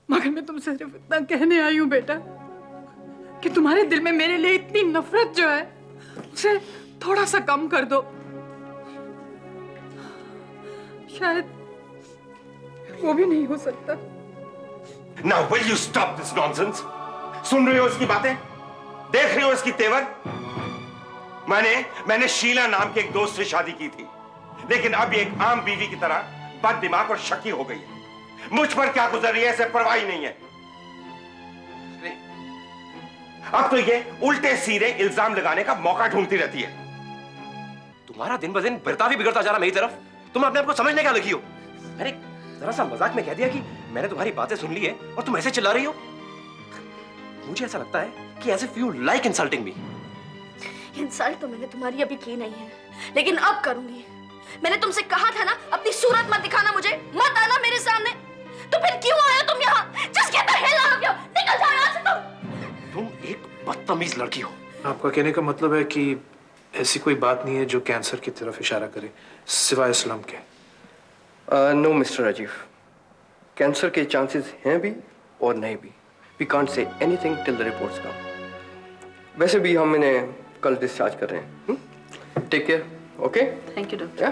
मगर मैं तुमसे सिर्फ इतना कहने आई हूँ बेटा कि तुम्हारे दिल में मेरे लिए इतनी नफरत जो है उसे थोड़ा सा कम कर दो। शायद वो भी नहीं हो सकता। Now will you stop this nonsense? सुन रही हो इसकी बातें? देख रही हो इसकी तेवर? मैंने शीला नाम के एक दोस्त से शादी की थी, लेकिन अब ये एक आम बीवी की तरह बददिमाग और शकी हो गई है। मुझ पर क्या गुजर रही है इसे परवाह ही नहीं है। अब तो ये उल्टे सीधे इल्जाम लगाने का मौका ढूंढती रहती है। तुम्हारा दिन ब दिन बर्ताव ही बिगड़ता जा रहा मेरी तरफ। तुम अपने आप को समझने क्या लगी हो? मैंने जरा सा मजाक में कह दिया कि मैंने तुम्हारी बातें सुन ली है और तुम ऐसे चिल्ला रही हो। मुझे ऐसा लगता है कि as if you like insulting me. Insult तो मैंने तुम्हारी अभी की नहीं है, लेकिन अब करूंगी। मैंने तुमसे कहा था ना, अपनी सूरत मत दिखाना मुझे, मत आना मेरे सामने। तो फिर क्यों आए तुम यहाँ? Just get the hell out of here! निकल जाओ यहाँ से तुम एक बदतमीज लड़की हो। आपका कहने का मतलब है कि ऐसी कोई बात नहीं है जो कैंसर की तरफ इशारा करे सिवाय इस्लाम के? नो मिस्टर राजीव, कैंसर के चांसेस हैं भी और नहीं भी। We can't say anything till the reports come. वैसे भी हम इन्हें कल डिस्चार्ज कर रहे हैं। Take care. Okay, thank you doctor.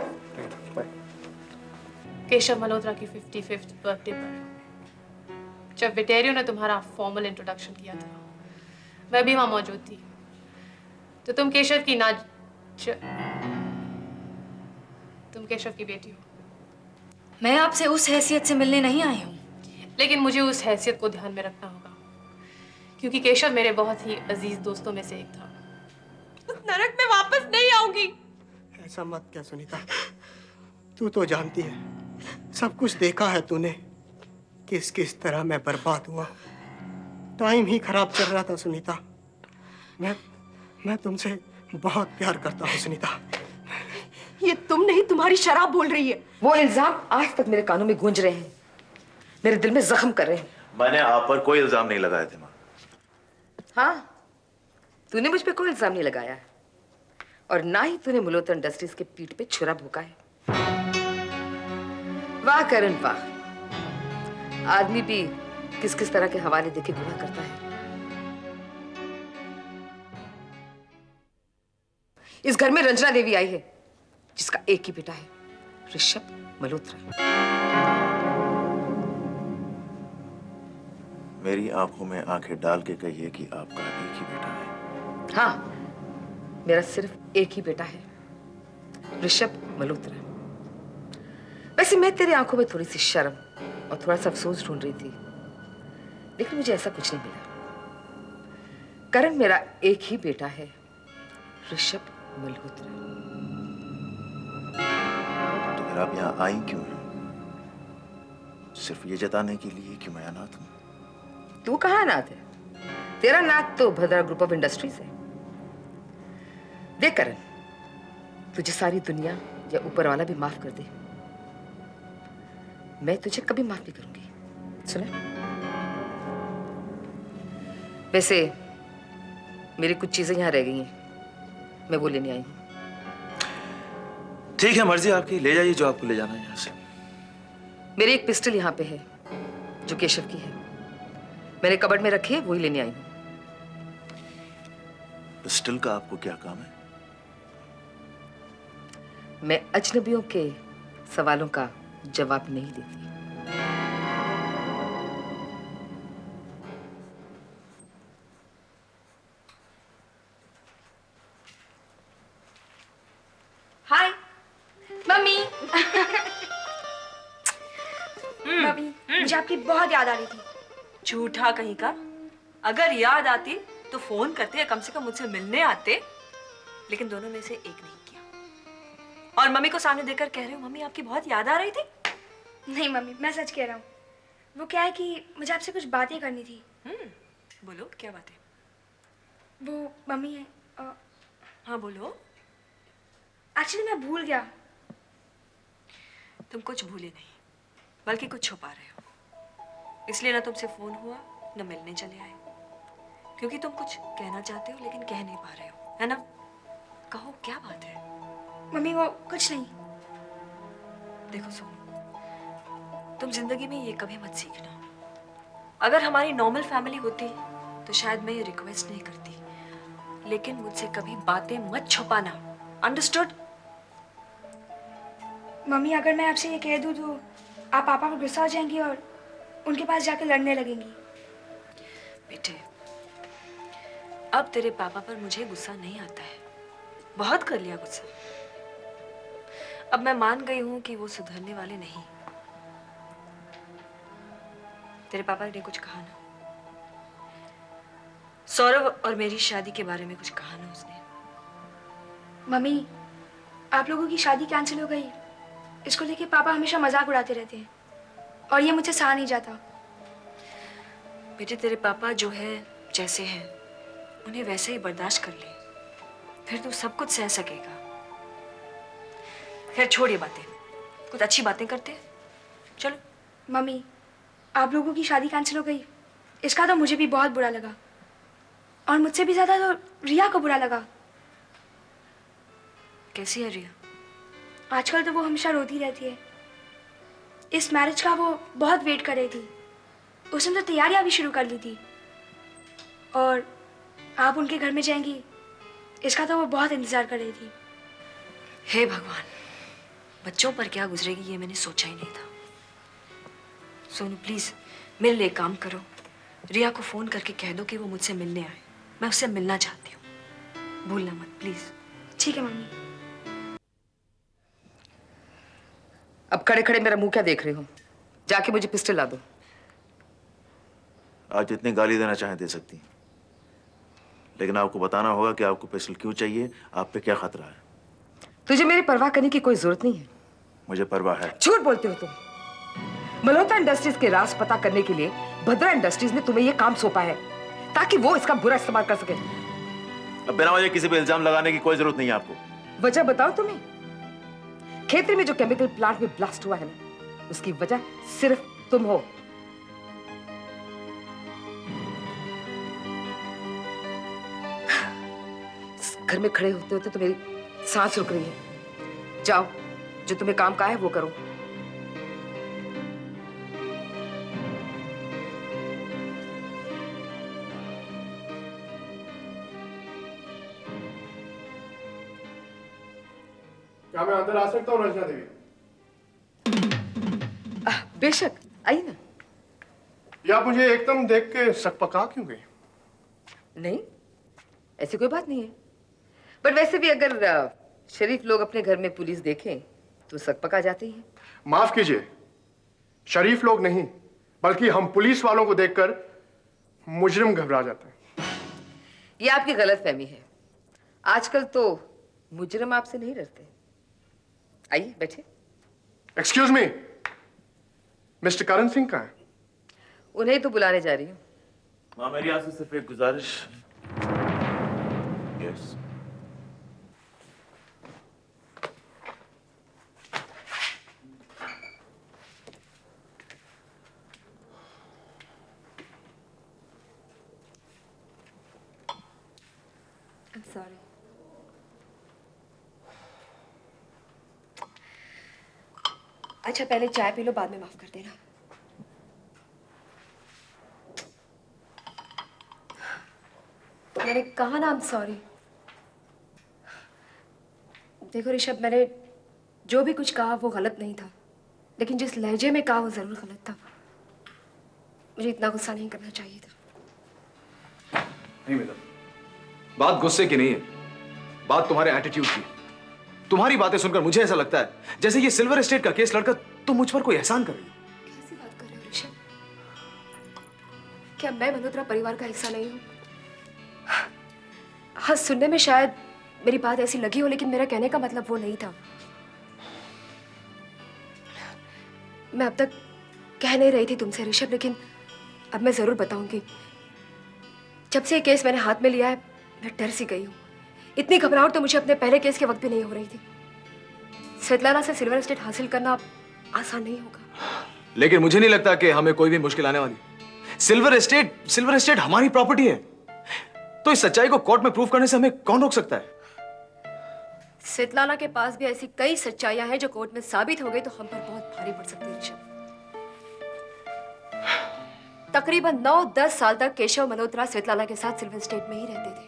Keshav Malhotra की 55th बर्थडे पर जब विटेरियो ने तुम्हारा फॉर्मल इंट्रोडक्शन किया था, मैं भी वहां मौजूद थी। तो तुम केशव की बेटी हो। मैं आपसे उस हैसियत से मिलने नहीं आई हूँ, लेकिन मुझे उस हैसियत को ध्यान में रखना होगा, क्योंकि केशव मेरे बहुत ही अजीज दोस्तों में से एक था। उस नरक में वापस नहीं आऊंगी। ऐसा मत क्या सुनीता, तू तो जानती है, सब कुछ देखा है तूने, किस किस तरह मैं बर्बाद हुआ। टाइम ही खराब चल रहा था सुनीता। मैं तुमसे बहुत प्यार करता हूँ सुनीता। ये तुम नहीं, तुम्हारी शराब बोल रही है। वो इल्जाम आज तक मेरे कानों में गूंज रहे हैं, मेरे दिल में जख्म कर रहे हैं। मैंने आप पर कोई इल्जाम नहीं लगाए थे माँ। हाँ, तूने मुझ पे कोई इल्जाम नहीं लगाया है, और ना ही तूने मल्होत्रा इंडस्ट्रीज के पीठ पे छुरा भोंका है। वाह करण वाह, आदमी भी किस किस तरह के हवाले देके गुनाह करता है। इस घर में रंजना देवी आई है, जिसका एक ही बेटा है, ऋषभ मल्होत्रा। मेरी आंखों में आंखें डाल के कहिए कि आपका एक ही बेटा है। हाँ, मेरा सिर्फ एक ही बेटा है, ऋषभ मल्होत्रा। वैसे मैं तेरी आंखों में थोड़ी सी शर्म और थोड़ा सा अफसोस ढूंढ रही थी, लेकिन मुझे ऐसा कुछ नहीं मिला। करण मेरा एक ही बेटा है, ऋषभ मल्होत्रा। तो फिर आप यहाँ आई क्यों हैं? सिर्फ ये जताने के लिए कि मैं अनाथ हूँ? तू कहाँ अनाथ है? तेरा नाथ तो भद्रा ग्रुप ऑफ इंडस्ट्रीज है। देख करण, तुझे सारी दुनिया या ऊपर वाला भी माफ कर दे, मैं तुझे कभी माफ नहीं करूंगी। सुना? वैसे मेरी कुछ चीजें यहाँ रह गई हैं, मैं वो लेने आई हूँ। ठीक है, मर्जी आपकी, ले जाइए जो आपको ले जाना है यहाँ से। मेरी एक पिस्टल यहाँ पे है जो केशव की है, मैंने कबर्ड में रखी है, वही लेने आई हूँ। पिस्टल का आपको क्या काम है? मैं अजनबियों के सवालों का जवाब नहीं देती। मम्मी, मुझे आपकी बहुत याद आ रही थी। झूठा कहीं का। अगर याद आती तो फोन करते या कम से कम मुझसे मिलने आते, लेकिन दोनों में से एक नहीं किया। और मम्मी को सामने देखकर कह रहे हो मम्मी आपकी बहुत याद आ रही थी। नहीं मम्मी, मैं सच कह रहा हूँ। वो क्या है कि मुझे आपसे कुछ बातें करनी थी। बोलो क्या बात है? वो मम्मी है। हाँ बोलो। एक्चुअली मैं भूल गया। तुम कुछ भूले नहीं, बल्कि कुछ छुपा रहे हो। इसलिए ना तुमसे फोन हुआ न मिलने चले आए, क्योंकि तुम कुछ कहना चाहते हो लेकिन कह नहीं पा रहे हो, है ना? कहो क्या बात है? मम्मी वो कुछ नहीं। देखो सोनू, तुम जिंदगी में ये कभी मत सीखना। अगर हमारी नॉर्मल फैमिली होती तो शायद मैं ये रिक्वेस्ट नहीं करती, लेकिन मुझसे कभी बातें मत छुपाना। अंडरस्टूड? मम्मी अगर मैं आपसे ये कह दूं तो आप पापा पर गुस्सा हो जाएंगी और उनके पास जाकर लड़ने लगेंगी। बेटे, अब तेरे पापा पर मुझे गुस्सा नहीं आता है। बहुत कर लिया गुस्सा। अब मैं मान गई हूं कि वो सुधरने वाले नहीं। तेरे पापा ने कुछ कहा ना? सौरभ और मेरी शादी के बारे में कुछ कहा ना उसने? मम्मी, आप लोगों की शादी कैंसिल हो गई, इसको लेके पापा हमेशा मजाक उड़ाते रहते हैं और ये मुझसे सहा नहीं जाता। बेटे, तेरे पापा जो है जैसे हैं उन्हें वैसे ही बर्दाश्त कर ले, फिर तू सब कुछ सह सकेगा। खैर छोड़ ये बातें, कुछ अच्छी बातें करते हैं। चलो। मम्मी, आप लोगों की शादी कैंसिल हो गई, इसका तो मुझे भी बहुत बुरा लगा और मुझसे भी ज्यादा तो रिया को बुरा लगा। कैसी है रिया? आजकल तो वो हमेशा रोती रहती है। इस मैरिज का वो बहुत वेट कर रही थी। उसने तो तैयारियां भी शुरू कर ली थी और आप उनके घर में जाएंगी, इसका तो वो बहुत इंतजार कर रही थी। हे भगवान, बच्चों पर क्या गुजरेगी ये मैंने सोचा ही नहीं था। सोनू प्लीज मेरे लिए काम करो। रिया को फोन करके कह दो कि वो मुझसे मिलने आए। मैं उससे मिलना चाहती हूँ। भूलना मत प्लीज। ठीक है मम्मी। अब खड़े खड़े मेरा मुंह क्या देख रहे हो? जाके मुझे पिस्टल ला दो। आप जितनी गाली देना चाहें दे सकती हैं, लेकिन आपको बताना होगा कि आपको पिस्टल क्यों चाहिए, आप पे क्या खतरा है। तुझे मेरी परवाह करने की कोई जरूरत नहीं है। मुझे परवाह है। झूठ बोलते हो तुम। मल्होत्रा इंडस्ट्रीज के राज पता करने के लिए भद्रा इंडस्ट्रीज ने तुम्हें यह काम सौंपा है ताकि वो इसका बुरा इस्तेमाल कर सके। अब बिना वजह किसी पे इल्जाम लगाने की कोई जरूरत नहीं है आपको। वजह बताओ तुम्हें? खेतरी में जो केमिकल प्लांट में ब्लास्ट हुआ है ना, उसकी वजह सिर्फ तुम हो। घर में खड़े होते होते तो मेरी सांस रुक रही है। जाओ, जो तुम्हें काम का है वो करो। क्या मैं अंदर आ सकता हूँ रंजना देवी? बेशक, आइए ना। या मुझे एकदम देख के सकपका क्यों गई? नहीं, ऐसी कोई बात नहीं है। पर वैसे भी अगर शरीफ लोग अपने घर में पुलिस देखें तो सकपका जाते ही हैं। माफ कीजिए, शरीफ लोग नहीं बल्कि हम पुलिस वालों को देखकर मुजरिम घबरा जाते हैं। ये आपकी गलतफहमी है। आजकल तो मुजरिम आपसे नहीं डरते। आइए बैठे। Excuse me, mister Karan Singh कहाँ है? उन्हें तो बुलाने जा रही हूँ। माँ, मेरी आपसे सिर्फ एक गुजारिश। यस। I'm sorry. अच्छा पहले चाय पी लो, बाद में माफ कर देना। मैंने कहा ना I'm sorry। देखो ऋषभ, मैंने जो भी कुछ कहा वो गलत नहीं था, लेकिन जिस लहजे में कहा वो जरूर गलत था। मुझे इतना गुस्सा नहीं करना चाहिए था। नहीं मैडम, बात गुस्से की नहीं है, बात तुम्हारे एटीट्यूड की। तुम्हारी बातें सुनकर मुझे ऐसा लगता है जैसे ये सिल्वर एस्टेट का केस लड़कर तुम मुझ पर कोई एहसान कर रही हो। कैसी बात कर रहे हो ऋषभ? क्या मैं मल्होत्रा परिवार का हिस्सा नहीं हूँ? हाँ, सुनने में शायद मेरी बात ऐसी लगी हो, लेकिन मेरा कहने का मतलब वो नहीं था। मैं अब तक कह नहीं रही थी तुमसे ऋषभ, लेकिन अब मैं जरूर बताऊंगी। जब से ये केस मैंने हाथ में लिया है, मैं डर सी गई हूँ। इतनी घबराहट तो मुझे अपने पहले केस के वक्त भी नहीं हो रही थी। स्वेतलाना से सिल्वर एस्टेट हासिल करना आसान नहीं होगा। लेकिन मुझे नहीं लगता कि हमें कोई भी मुश्किल आने वाली। सिल्वर एस्टेट हमारी प्रॉपर्टी है, तो इस सच्चाई को कोर्ट में प्रूव करने से हमें कौन रोक सकता है? स्वेतलाना के पास भी ऐसी कई सच्चाइयां हैं जो कोर्ट में साबित हो गई तो हम पर बहुत भारी पड़ सकती है ऋषभ। तकरीबन 9-10 साल तक केशव मल्होत्रा स्वेतलाना के साथ सिल्वर एस्टेट में ही रहते थे।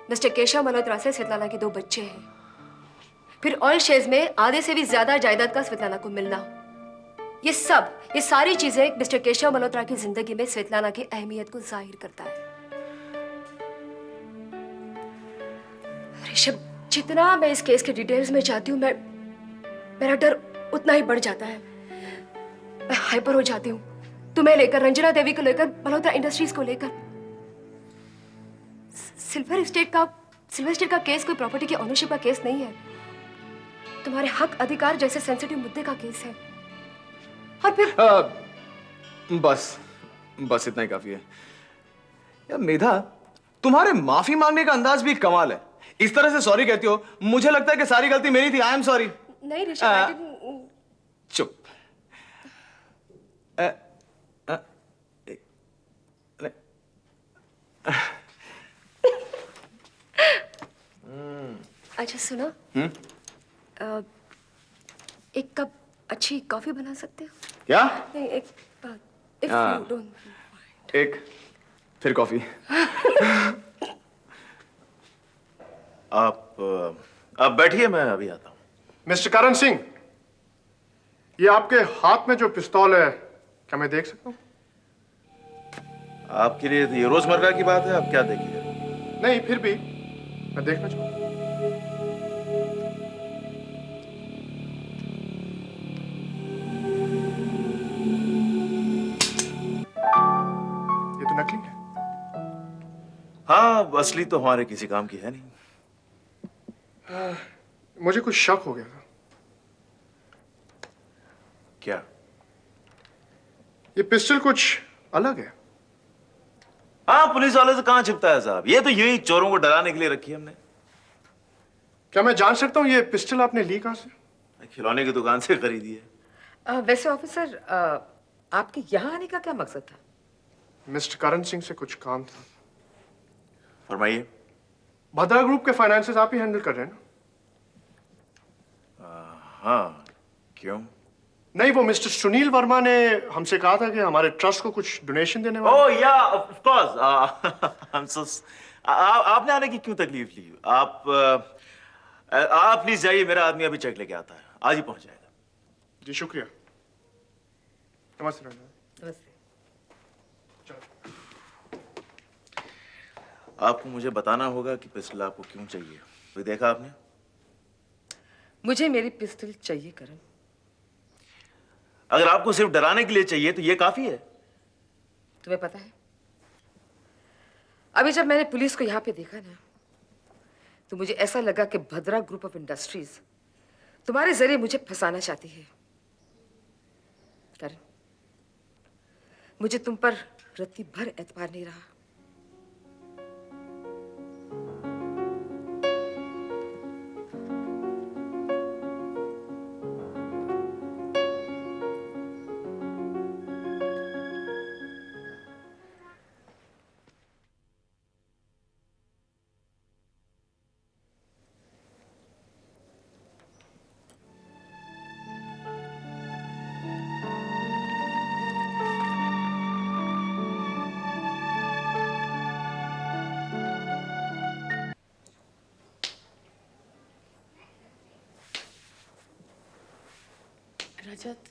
मिस्टर केशव मल्होत्रा से स्वेतलाना के 2 बच्चे हैं। फिर ऑयल शेयर्स में आधे से भी ज्यादा जायदाद का स्वेतलाना को मिलना, ये सारी चीजें मिस्टर केशव मल्होत्रा की जिंदगी में स्वेतलाना की अहमियत को जाहिर करता है। ऋषभ, जितना मैं इस केस के डिटेल्स में जाती हूँ, मेरा डर उतना ही बढ़ जाता है। मैं हाइपर हो जाती हूँ, तुम्हें लेकर, रंजना देवी को लेकर, मल्होत्रा इंडस्ट्रीज को लेकर। सिल्वर एस्टेट का केस कोई प्रॉपर्टी की ओनरशिप का केस नहीं है। तुम्हारे हक अधिकार जैसे सेंसिटिव मुद्दे का केस है। और फिर बस इतना ही काफी है। यार मेधा, तुम्हारे माफी मांगने का अंदाज भी कमाल है। इस तरह से सॉरी कहती हो, मुझे लगता है कि सारी गलती मेरी थी। I am sorry. नहीं ऋषभ, चुप। अच्छा सुनो, एक कप अच्छी कॉफी बना सकते हो क्या? नहीं, एक बात, if you don't mind। एक फिर कॉफी। आप बैठिए, मैं अभी आता हूं। मिस्टर करण सिंह, ये आपके हाथ में जो पिस्तौल है, क्या मैं देख सकता हूं? आपके लिए तो ये रोजमर्रा की बात है, आप क्या देखिए? नहीं, फिर भी मैं देखना चाहूंगा। ये तो नकली है। हाँ, असली तो हमारे किसी काम की है नहीं। मुझे कुछ शक हो गया था। क्या? ये पिस्टल कुछ अलग है। हाँ, पुलिस वाले से कहां छिपता है साहब, ये तो यही चोरों को डराने के लिए रखी है हमने। क्या मैं जान सकता हूँ ये पिस्टल आपने ली कहां से? खिलौने की दुकान से खरीदी है। वैसे ऑफिसर, आपके यहाँ आने का क्या मकसद था? मिस्टर करण सिंह से कुछ काम था। फरमाइए। भद्रा ग्रुप के फाइनेंसेस आप ही हैंडल कर रहे हैं ना? हाँ, क्यों? नहीं, वो मिस्टर सुनील वर्मा ने हमसे कहा था कि हमारे ट्रस्ट को कुछ डोनेशन देने वाले। ओह या, ऑफ कोर्स। आपने आने की क्यों तकलीफ ली? आप प्लीज जाइए, मेरा आदमी अभी चेक लेके आता है, आज ही पहुंच जाएगा। जी शुक्रिया। नमस्ते। नमस्ते। आपको मुझे बताना होगा कि पिस्टल आपको क्यों चाहिए। तो देखा आपने? मुझे मेरी पिस्टल चाहिए करण। अगर आपको सिर्फ डराने के लिए चाहिए तो ये काफी है। तुम्हें पता है, अभी जब मैंने पुलिस को यहाँ पे देखा ना, तो मुझे ऐसा लगा कि भद्रा ग्रुप ऑफ इंडस्ट्रीज तुम्हारे जरिए मुझे फंसाना चाहती है। करण, मुझे तुम पर रत्ती भर एतबार नहीं रहा। रजत,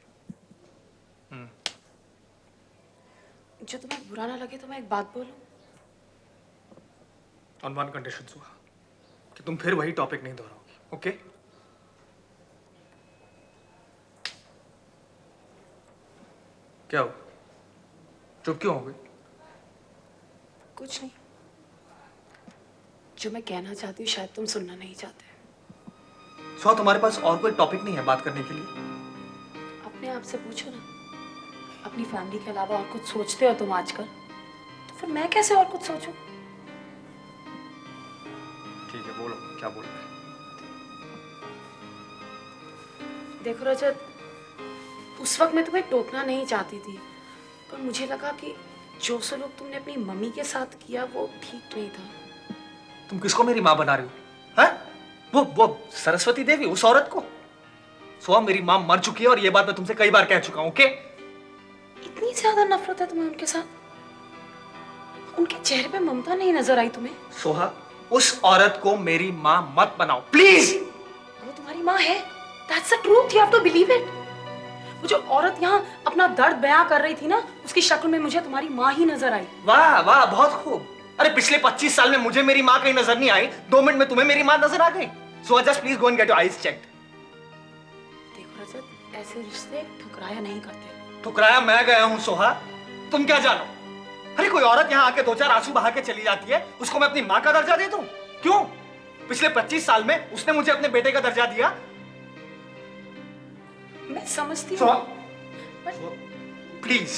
जो तुम्हें बुरा ना लगे तो मैं एक बात बोलूं? ऑन वन कंडीशन हुआ कि तुम फिर वही टॉपिक नहीं दोहराओगी। ओके? क्या हो? चुप क्यों हो गई? कुछ नहीं। जो मैं कहना चाहती हूँ शायद तुम सुनना नहीं चाहते। सुहा, तुम्हारे पास और कोई टॉपिक नहीं है बात करने के लिए? अपने आप से पूछो ना, अपनी फैमिली के अलावा और कुछ सोचते हो तुम आजकल? तो फिर मैं कैसे और कुछ सोचूं? ठीक है, बोलो क्या बोल रहे हैं? देखो रजत, उस वक्त मैं तुम्हें टोकना नहीं चाहती थी, पर मुझे लगा कि जो सलूक तुमने अपनी मम्मी के साथ किया वो ठीक नहीं था। तुम किसको मेरी माँ बना रही हो? हैं? वो सरस्वती देवी, उस औरत को? सुहा, मेरी माँ मर चुकी है और ये बात मैं तुमसे कई बार कह चुका हूं, ओके? इतनी ज्यादा नफरत है तुम्हें उनके साथ? उनके चेहरे पे ममता नहीं नजर आई तुम्हें? सोहा, उस औरत को मेरी माँ मत बनाओ, प्लीज। वो तुम्हारी माँ है। That's the truth. You have to believe it. वो जो औरत यहाँ अपना दर्द बयां कर रही थी ना, उसकी शक्ल में मुझे तुम्हारी माँ ही नजर आई। वाह वाह, बहुत खूब। अरे पिछले 25 साल में मुझे मेरी माँ कहीं नजर नहीं आई, 2 मिनट में तुम्हें मेरी माँ नजर आ गई। So just please go and get your eyes checked. देखो रजत, ऐसे रिश्ते ठुकराया नहीं करते। ठुकराया मैं गया हूँ सोहा, तुम क्या जानो? अरे कोई औरत यहाँ आके 2-4 आंसू बहा के चली जाती है, उसको मैं अपनी माँ का दर्जा दे दूं? क्यों? पिछले 25 साल में उसने मुझे अपने बेटे का दर्जा दिया। मैं समझती हूँ। Please,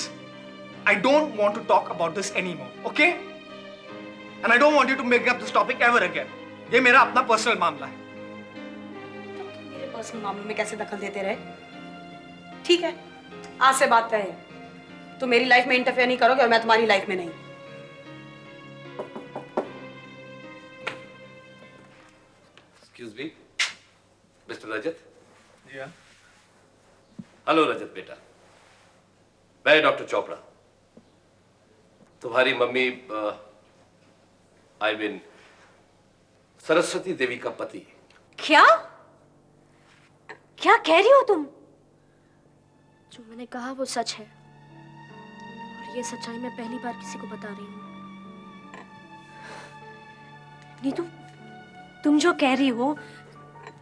I don't want to talk about this anymore, okay? And I don't want you to make up this topic ever again. ये मेरा अपना पर्सनल मामला है। तुम मेरे पर्सनल मामलों में कैसे दखल देते रहे? ठीक है, आज से बात तय है। तुम मेरी लाइफ में इंटरफेयर नहीं करोगे और मैं तुम्हारी लाइफ में नहीं। Excuse me, Mr. Rajat. Yeah. Hello Rajat बेटा, मैं डॉक्टर चोपड़ा, तुम्हारी mummy I mean Saraswati Devi का पति। क्या क्या कह रही हो तुम? जो मैंने कहा वो सच है, और ये सच्चाई मैं पहली बार किसी को बता रही हूँ। नीतू, तुम जो कह रही हो,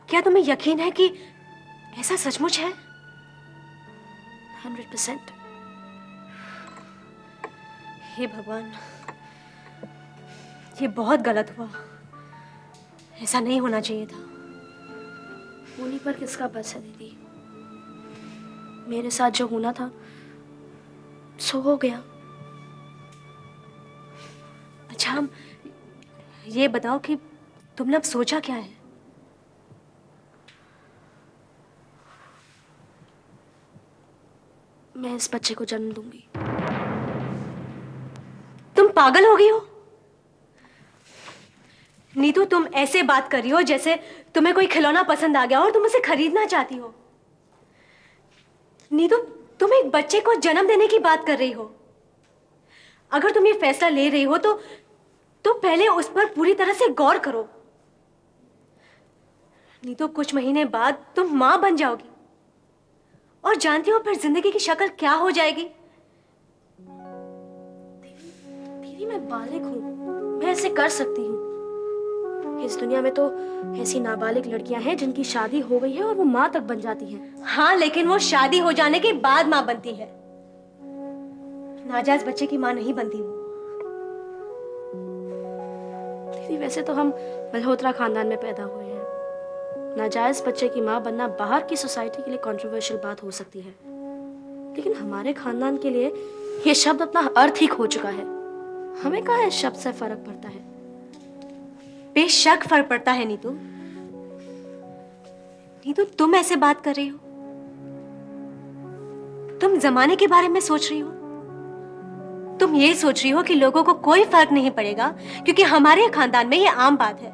क्या तुम्हें यकीन है कि ऐसा सचमुच है? 100%। हे भगवान, ये बहुत गलत हुआ। ऐसा नहीं होना चाहिए था। होने पर किसका बस है दीदी? मेरे साथ जो होना था सो हो गया। अच्छा, हम ये बताओ कि तुमने अब सोचा क्या है? मैं इस बच्चे को जन्म दूंगी। तुम पागल हो गई हो? नीतू, तुम ऐसे बात कर रही हो जैसे तुम्हें कोई खिलौना पसंद आ गया और तुम उसे खरीदना चाहती हो। नीतू, तुम एक बच्चे को जन्म देने की बात कर रही हो। अगर तुम ये फैसला ले रही हो तो पहले उस पर पूरी तरह से गौर करो। नीतू, कुछ महीने बाद तुम मां बन जाओगी और जानती हो फिर जिंदगी की शक्ल क्या हो जाएगी। दीदी, मैं बालिग हूं, मैं ऐसे कर सकती हूँ। इस दुनिया में तो ऐसी नाबालिग लड़कियां हैं जिनकी शादी हो गई है और वो माँ तक बन जाती हैं। हाँ, लेकिन वो शादी हो जाने के बाद माँ बनती है। नाजायज बच्चे की माँ नहीं बनती वो। दीदी, वैसे तो हम मल्होत्रा खानदान में पैदा हुए हैं। नाजायज बच्चे की माँ बनना बाहर की सोसाइटी के लिए कंट्रोवर्शियल बात हो सकती है, लेकिन हमारे खानदान के लिए ये शब्द अपना अर्थ ही खो चुका है। हमें कहाँ इस शब्द से फर्क पड़ता है? बेशक फर्क पड़ता है नीतू। नीतू, तुम ऐसे बात कर रही हो? तुम जमाने के बारे में सोच रही हो? तुम ये सोच रही हो कि लोगों को कोई फर्क नहीं पड़ेगा क्योंकि हमारे खानदान में ये आम बात है।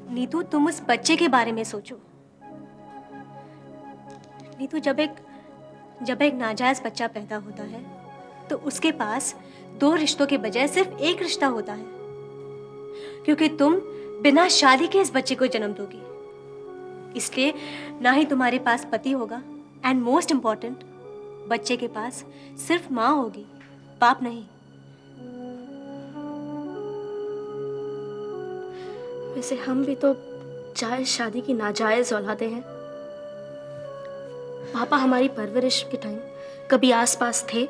नीतू, तुम उस बच्चे के बारे में सोचो। नीतू, जब एक नाजायज बच्चा पैदा होता है तो उसके पास 2 रिश्तों के बजाय सिर्फ एक रिश्ता होता है, क्योंकि तुम बिना शादी के इस बच्चे को जन्म दोगी। इसलिए ना ही तुम्हारे पास पति होगा, एंड मोस्ट इंपॉर्टेंट, बच्चे के पास सिर्फ माँ होगी, बाप नहीं। वैसे हम भी तो जायज शादी की नाजायज औलादे हैं। पापा हमारी परवरिश के टाइम कभी आसपास थे?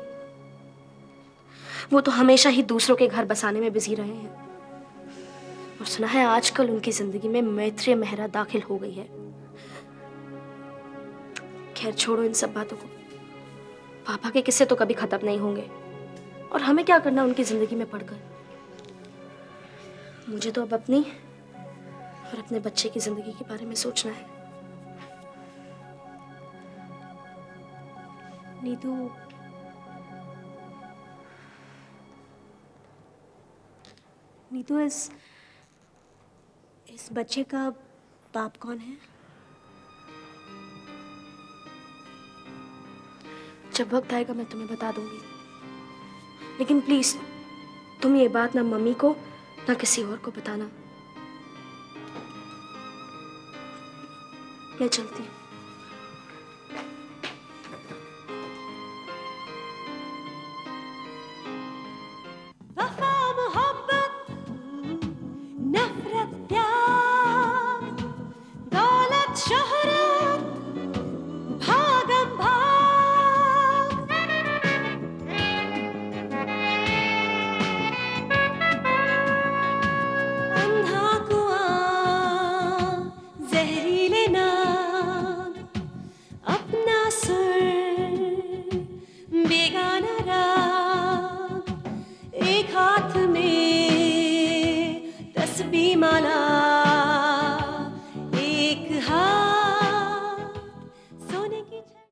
वो तो हमेशा ही दूसरों के घर बसाने में बिजी रहे हैं। और सुना है आजकल उनकी जिंदगी में मैत्रेय मेहरा दाखिल हो गई है। खैर छोड़ो इन सब बातों को। पापा के किस्से तो कभी खत्म नहीं होंगे, और हमें क्या करना उनकी जिंदगी में पड़कर। मुझे तो अब अपनी और अपने बच्चे की जिंदगी के बारे में सोचना है। नीतू, नीतू, इस बच्चे का बाप कौन है? जब वक्त आएगा मैं तुम्हें बता दूंगी, लेकिन प्लीज तुम ये बात ना मम्मी को ना किसी और को बताना। मैं चलती हूँ।